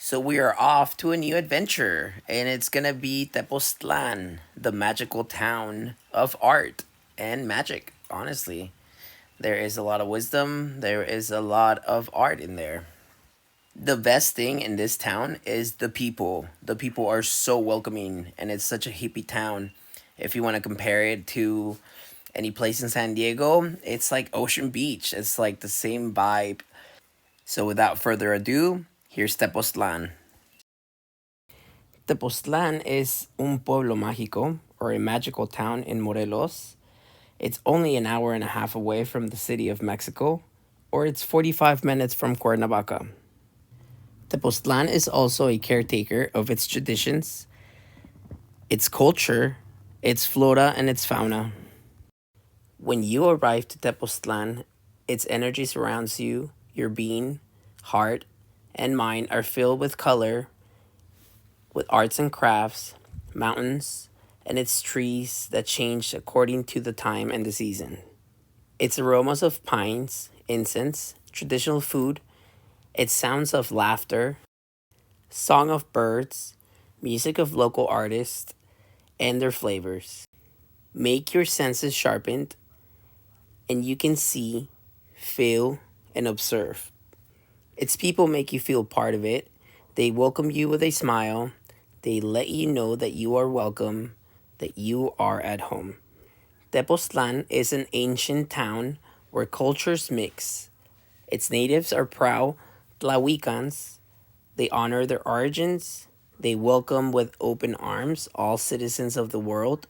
So we are off to a new adventure, and it's gonna be Tepoztlan, the magical town of art and magic. Honestly, there is a lot of wisdom, there is a lot of art in there. The best thing in this town is the people. The people are so welcoming, and it's such a hippie town. If you want to compare it to any place in San Diego, it's like Ocean Beach. It's like the same vibe. So without further ado, here's Tepoztlan. Tepoztlan is un pueblo mágico, or a magical town in Morelos. It's only an hour and a half away from the city of Mexico, or it's 45 minutes from Cuernavaca. Tepoztlan is also a caretaker of its traditions, its culture, its flora, and its fauna. When you arrive to Tepoztlan, its energy surrounds you, your being, heart, and mind are filled with color, with arts and crafts, mountains, and its trees that change according to the time and the season. Its aromas of pines, incense, traditional food, its sounds of laughter, song of birds, music of local artists, and their flavors. Make your senses sharpened, and you can see, feel, and observe. Its people make you feel part of it. They welcome you with a smile. They let you know that you are welcome, that you are at home. Tepoztlan is an ancient town where cultures mix. Its natives are proud Tlahuicans. They honor their origins. They welcome with open arms all citizens of the world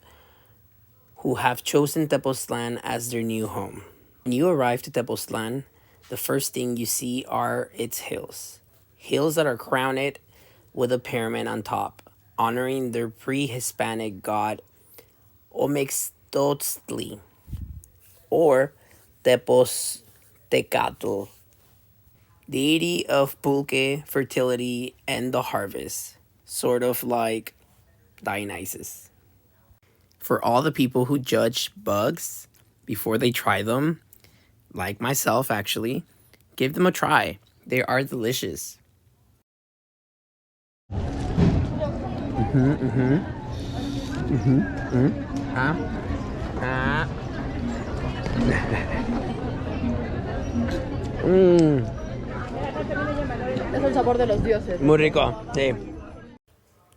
who have chosen Tepoztlan as their new home. When you arrive to Tepoztlan, the first thing you see are its hills. Hills that are crowned with a pyramid on top, honoring their pre-Hispanic god Omextoztli, or Tepoztecatl, deity of pulque, fertility, and the harvest, sort of like Dionysus. For all the people who judge bugs before they try them, like myself actually, give them a try. They are delicious. Ah, ah. Es el sabor de los dioses. Muy rico. Sí.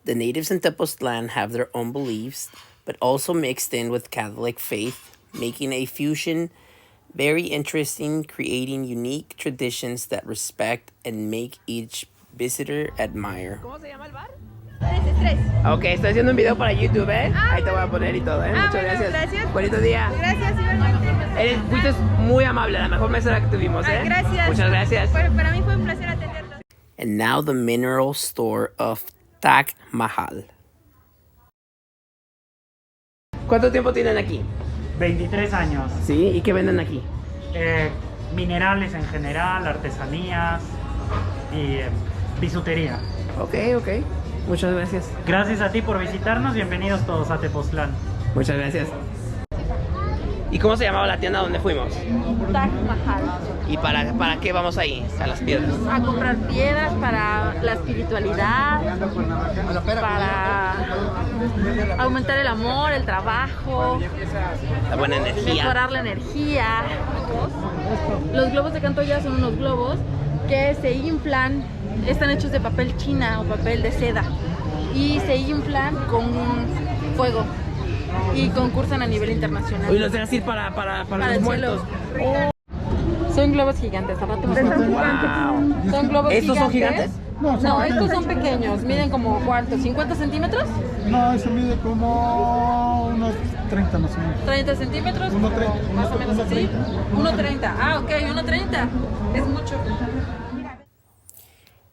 The natives in Tepoztlan have their own beliefs, but also mixed in with Catholic faith, making a fusion very interesting, creating unique traditions that respect and make each visitor admire. ¿Cómo se llama el bar? 333. Ok, estoy haciendo un video para YouTube, ¿eh? Ahí te voy a poner y todo, ¿eh? Muchas bueno, gracias. gracias. Bonito día. Gracias, igualmente. Fuiste muy amable, la mejor mesera que tuvimos, ¿eh? Gracias. Muchas gracias. Para mí fue un placer atenderlo. And now the mineral store of Taj Mahal. ¿Cuánto tiempo tienen aquí? 23 años. Sí, ¿y qué venden aquí? Minerales en general, artesanías y bisutería. Ok. Muchas gracias. Gracias a ti por visitarnos. Bienvenidos todos a Tepoztlan. Muchas gracias. ¿Y cómo se llamaba la tienda donde fuimos? Taj Mahal. ¿Y para qué vamos ahí? A las piedras. A comprar piedras para la espiritualidad, para aumentar el amor, el trabajo, La buena energía. mejorar la energía. Los globos de Cantoya son unos globos que se inflan, están hechos de papel china o papel de seda y se inflan con fuego y concursan a nivel internacional. Hoy nos dejas ir para los el muertos. cielo. Son globos gigantes, al rato Wow. Son globos ¿Estos son gigantes. gigantes? No, estos son pequeños, miden como ¿cuánto? ¿50 centímetros? No, eso mide como unos 30 más o menos. 30 centímetros, 1.30. más o menos así. 1.30. Ah, ok, 1.30. Es mucho.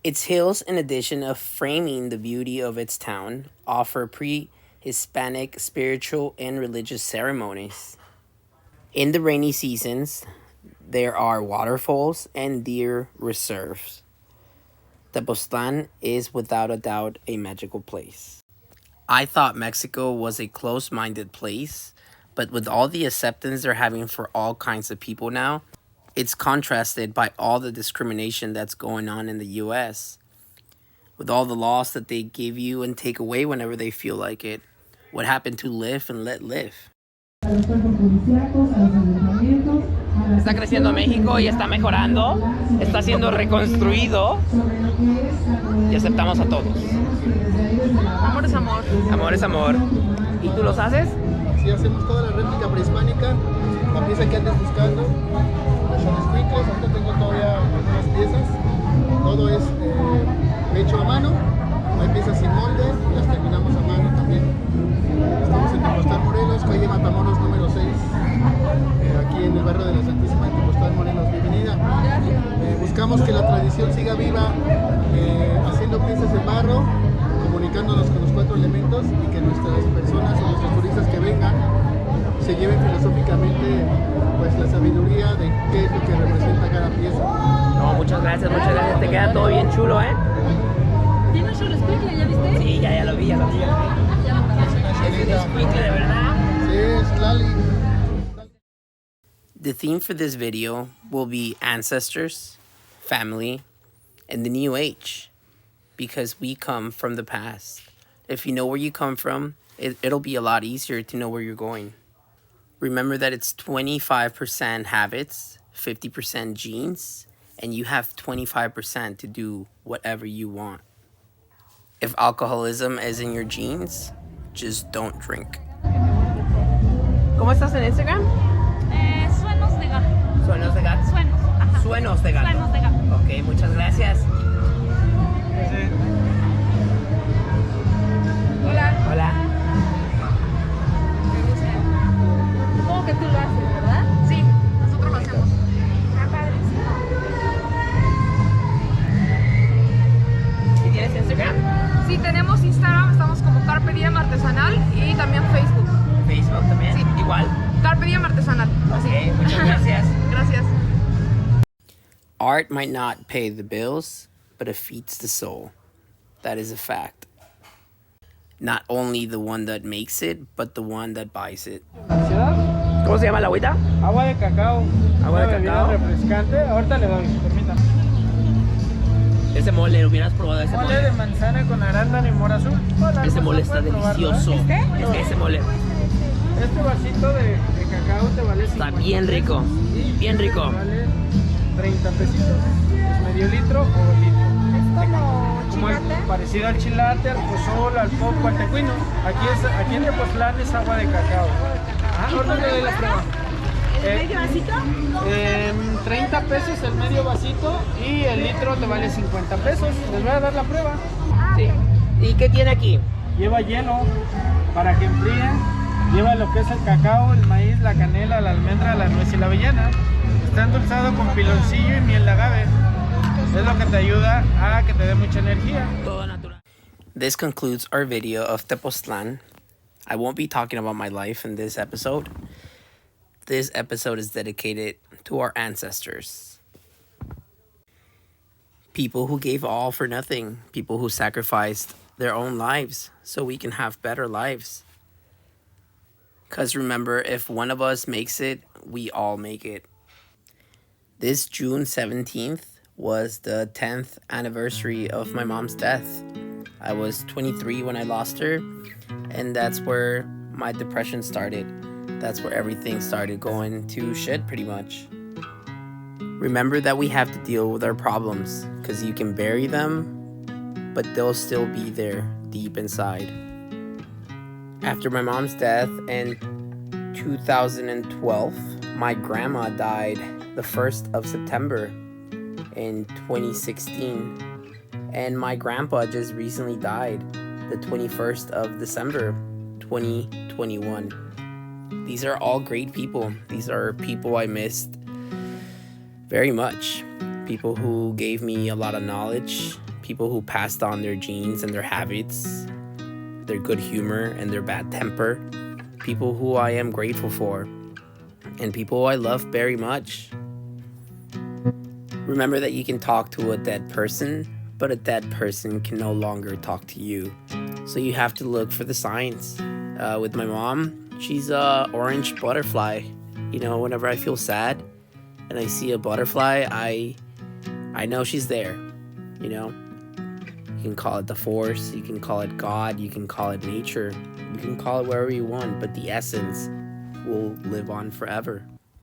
Its hills, in addition of framing the beauty of its town, offer pre-Hispanic spiritual and religious ceremonies. In the rainy seasons, there are waterfalls and deer reserves. Tepoztlan is without a doubt a magical place. I thought Mexico was a close-minded place, but with all the acceptance they're having for all kinds of people now, it's contrasted by all the discrimination that's going on in the US. with all the loss that they give you and take away whenever they feel like it. What happened to live and let live? Está creciendo México y está mejorando, está siendo reconstruido y aceptamos a todos. Amor es amor. Amor es amor. ¿Y tú los haces? Sí, hacemos toda la réplica prehispánica, la pieza que andes buscando, los xonescuincles, ahorita tengo todavía algunas piezas, todo es hecho a mano, hay piezas sin molde y las terminamos a mano también. Estamos en Tepoztlan, Morelos, calle Matamoros número 6, aquí en el barrio de la Santísima, en Tepoztlan, Morelos. Bienvenida. Buscamos que la tradición siga viva, haciendo piezas en barro, comunicándonos con los 4 elementos y que nuestras personas o nuestros turistas que vengan se lleven filosóficamente pues la sabiduría de qué es lo que representa cada pieza. No, muchas gracias, te queda todo bien chulo, ¿eh? ¿Tiene un xonescuincle, ya viste? Sí, ya lo vi. Ya lo vi. Es un escuincle de verdad. Sí, es Lali. The theme for this video will be ancestors, family, and the new age, because we come from the past. If you know where you come from, it'll be a lot easier to know where you're going. Remember that it's 25% habits, 50% genes, and you have 25% to do whatever you want. If alcoholism is in your genes, just don't drink. ¿Cómo estás en Instagram? Suenos de gato. Suenos de gato. Suenos. Ajá. Suenos de gato. Suenos de gato. Ok, muchas gracias. Hola. Hola. ¿Cómo que tú lo haces, verdad? Sí, nosotros lo hacemos. Ah, padrísimo. ¿Y tienes Instagram? Sí, tenemos Instagram, estamos como Carpe Diem Artesanal y también Facebook. Facebook también. Sí. Igual. Carpe Diem Artesanal. Ok, muchas gracias. Gracias. Art might not pay the bills, but it feeds the soul. That is a fact. Not only the one that makes it, but the one that buys it. ¿Cómo se llama la agüita? Agua de cacao. Agua de Una bebida cacao. refrescante. Ahorita le doy, permítame. Ese mole, ¿lo hubieras probado ese Mole de mole? manzana con arándano y mora azul. Hola, Ese pues, mole lo está puedes probar, delicioso. ¿verdad? Ese mole Este vasito de cacao te vale 50 está bien rico. pesos y Bien rico. te vale 30 pesitos. Es medio litro o litro. Como parecido al chilate, al pozol, al poco, al tecuino. Aquí en Tepoztlan es agua de cacao. Ajá, ahorita le doy la prueba. ¿El medio vasito? 30 pesos el medio vasito y el litro te vale 50 pesos. Les voy a dar la prueba. Sí. ¿Y qué tiene aquí? Lleva hielo para que enfríe. Lleva lo que es el cacao, el maíz, la canela, la almendra, la nuez y la avellana. Está endulzado con piloncillo y miel de agave. Es lo que te ayuda a que te dé mucha energía. Todo natural. This concludes our video of Tepoztlan. I won't be talking about my life in this episode. This episode is dedicated to our ancestors. People who gave all for nothing. People who sacrificed their own lives so we can have better lives. Because remember, if one of us makes it, we all make it. This June 17th was the 10th anniversary of my mom's death. I was 23 when I lost her, and that's where my depression started. That's where everything started going to shit, pretty much. Remember that we have to deal with our problems, because you can bury them, but they'll still be there deep inside. After my mom's death in 2012, my grandma died the 1st of September in 2016. And my grandpa just recently died the 21st of December 2021. These are all great people. These are people I missed very much. People who gave me a lot of knowledge. People who passed on their genes and their habits, their good humor and their bad temper. People who I am grateful for. And people I love very much. Remember that you can talk to a dead person, but a dead person can no longer talk to you. So you have to look for the signs. With my mom, she's a orange butterfly. You know, whenever I feel sad and I see a butterfly, I know she's there. You know, can call it the force, you can call it God, you can call it nature, you can call it whatever you want, but the essence will live on forever.